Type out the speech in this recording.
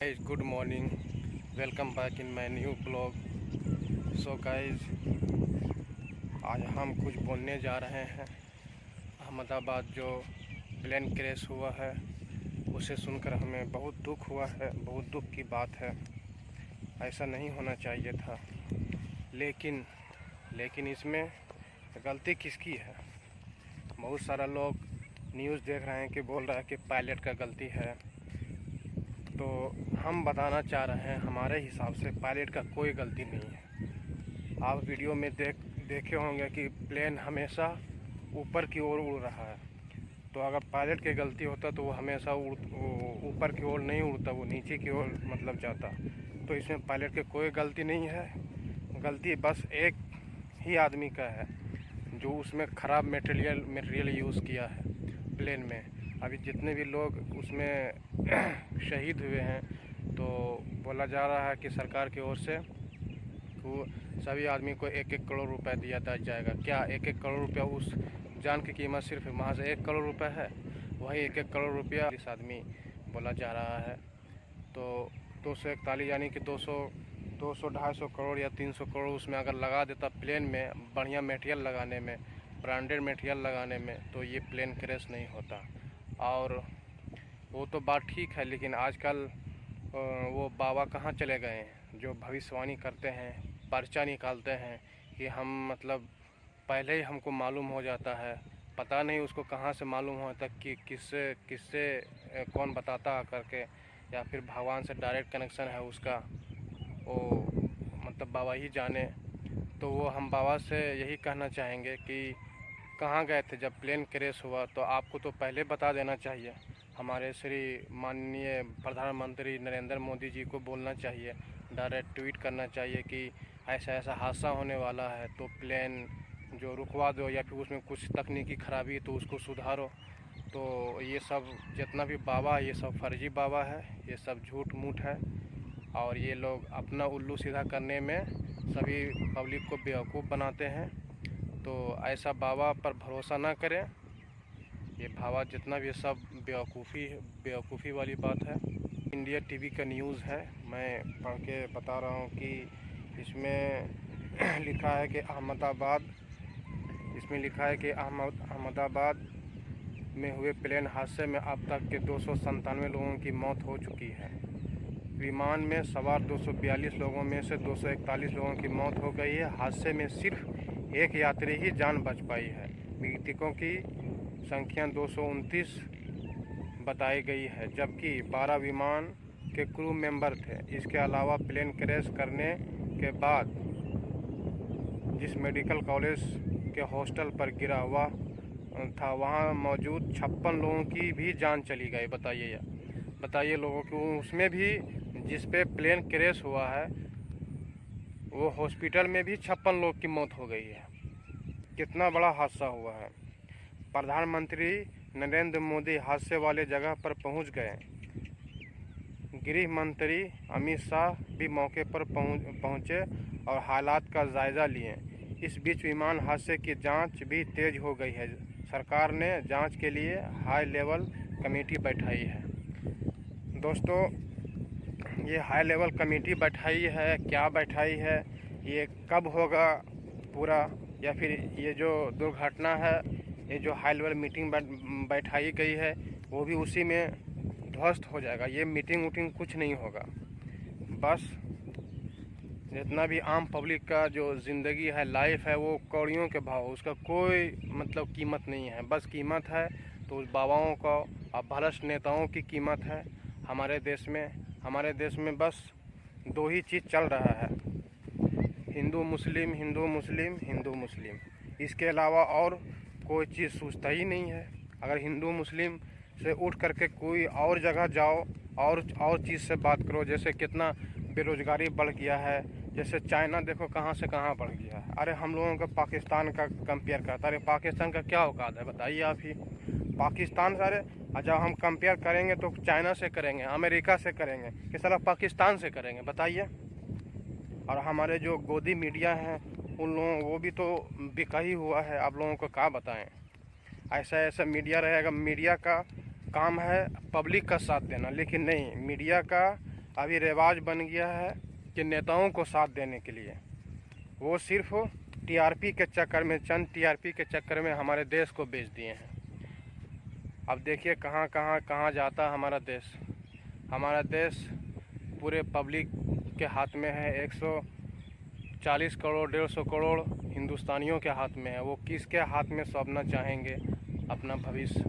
Guys, good morning. Welcome back in my new blog. So guys, आज हम कुछ बोलने जा रहे हैं। अहमदाबाद जो प्लेन क्रैश हुआ है उसे सुनकर हमें बहुत दुख हुआ है, बहुत दुख की बात है। ऐसा नहीं होना चाहिए था, लेकिन इसमें गलती किसकी है? बहुत सारा लोग न्यूज़ देख रहे हैं कि बोल रहा है कि पायलट का गलती है। तो हम बताना चाह रहे हैं, हमारे हिसाब से पायलट का कोई गलती नहीं है। आप वीडियो में देखे होंगे कि प्लेन हमेशा ऊपर की ओर उड़ रहा है। तो अगर पायलट की गलती होता तो वो हमेशा ऊपर की ओर नहीं उड़ता, वो नीचे की ओर मतलब जाता। तो इसमें पायलट की कोई गलती नहीं है। गलती बस एक ही आदमी का है जो उसमें ख़राब मटेरियल यूज़ किया है प्लेन में। अभी जितने भी लोग उसमें शहीद हुए हैं, तो बोला जा रहा है कि सरकार की ओर से वो सभी आदमी को 1-1 करोड़ रुपए दिया जाएगा। क्या 1-1 करोड़ रुपया? उस जान की कीमत सिर्फ महज 1 करोड़ रुपए है। वही 1-1 करोड़ रुपया इस आदमी बोला जा रहा है। तो 241 यानी कि 200-250 करोड़ या 300 करोड़ उसमें अगर लगा देता प्लेन में, बढ़िया मटेरियल लगाने में, ब्रांडेड मटेरियल लगाने में, तो ये प्लेन क्रैश नहीं होता। और वो तो बात ठीक है, लेकिन आजकल वो बाबा कहाँ चले गए हैं जो भविष्यवाणी करते हैं, पर्चा निकालते हैं कि हम मतलब पहले ही हमको मालूम हो जाता है। पता नहीं उसको कहाँ से मालूम होता कि किससे कौन बताता करके, या फिर भगवान से डायरेक्ट कनेक्शन है उसका, वो मतलब बाबा ही जाने। तो वो हम बाबा से यही कहना चाहेंगे कि कहाँ गए थे जब प्लेन क्रैश हुआ? तो आपको तो पहले बता देना चाहिए। हमारे श्री माननीय प्रधानमंत्री नरेंद्र मोदी जी को बोलना चाहिए, डायरेक्ट ट्वीट करना चाहिए कि ऐसा ऐसा हादसा होने वाला है, तो प्लेन जो रुकवा दो, या फिर उसमें कुछ तकनीकी खराबी है तो उसको सुधारो। तो ये सब जितना भी बाबा है, ये सब फर्जी बाबा है, ये सब झूठ मूठ है। और ये लोग अपना उल्लू सीधा करने में सभी पब्लिक को बेवकूफ़ बनाते हैं। तो ऐसा बाबा पर भरोसा ना करें। ये बाबा जितना भी सब बेवकूफ़ी वाली बात है। इंडिया टीवी का न्यूज़ है, मैं पढ़ के बता रहा हूँ कि इसमें लिखा है कि अहमदाबाद में हुए प्लेन हादसे में अब तक के 297 लोगों की मौत हो चुकी है। विमान में सवार 242 लोगों में से 241 लोगों की मौत हो गई है। हादसे में सिर्फ एक यात्री ही जान बच पाई है। मृतकों की संख्या 229 बताई गई है, जबकि 12 विमान के क्रू मेंबर थे। इसके अलावा प्लेन क्रैश करने के बाद जिस मेडिकल कॉलेज के हॉस्टल पर गिरा हुआ था, वहां मौजूद 56 लोगों की भी जान चली गई। बताइए लोगों को, उसमें भी जिस पे प्लेन क्रैश हुआ है वो हॉस्पिटल में भी 56 लोग की मौत हो गई है। कितना बड़ा हादसा हुआ है। प्रधानमंत्री नरेंद्र मोदी हादसे वाले जगह पर पहुंच गए। गृह मंत्री अमित शाह भी मौके पर पहुंचे और हालात का जायजा लिए। इस बीच विमान हादसे की जांच भी तेज हो गई है। सरकार ने जांच के लिए हाई लेवल कमेटी बैठाई है। दोस्तों, ये हाई लेवल कमेटी बैठाई है, क्या बैठाई है, ये कब होगा पूरा, या फिर ये जो दुर्घटना है, ये जो हाई लेवल मीटिंग बैठाई गई है वो भी उसी में ध्वस्त हो जाएगा। ये मीटिंग कुछ नहीं होगा। बस जितना भी आम पब्लिक का जो ज़िंदगी है, लाइफ है, वो कौड़ियों के भाव, उसका कोई मतलब कीमत नहीं है। बस कीमत है तो उस बाबाओं का और भ्रष्ट नेताओं की कीमत है। हमारे देश में बस दो ही चीज़ चल रहा है, हिंदू मुस्लिम, हिंदू मुस्लिम, हिंदू मुस्लिम। इसके अलावा और कोई चीज़ सूझता ही नहीं है। अगर हिंदू मुस्लिम से उठ करके कोई और जगह जाओ और चीज़ से बात करो, जैसे कितना बेरोज़गारी बढ़ गया है, जैसे चाइना देखो कहाँ से कहाँ बढ़ गया है। अरे हम लोगों का पाकिस्तान का कंपेयर करता है। अरे पाकिस्तान का क्या औकात है बताइए आप ही। पाकिस्तान से, अरे जब हम कंपेयर करेंगे तो चाइना से करेंगे, अमेरिका से करेंगे, कि साला पाकिस्तान से करेंगे बताइए। और हमारे जो गोदी मीडिया हैं उन लोगों, वो भी तो बिका ही हुआ है। आप लोगों को क्या बताएं। ऐसा मीडिया रहेगा। मीडिया का काम है पब्लिक का साथ देना, लेकिन नहीं, मीडिया का अभी रिवाज बन गया है कि नेताओं को साथ देने के लिए वो सिर्फ टीआरपी के चक्कर में, चंद टीआरपी के चक्कर में हमारे देश को बेच दिए हैं। अब देखिए कहाँ जाता हमारा देश। हमारा देश पूरे पब्लिक के हाथ में है। 140 करोड़ 150 करोड़ हिंदुस्तानियों के हाथ में है। वो किसके हाथ में सौंपना चाहेंगे अपना भविष्य?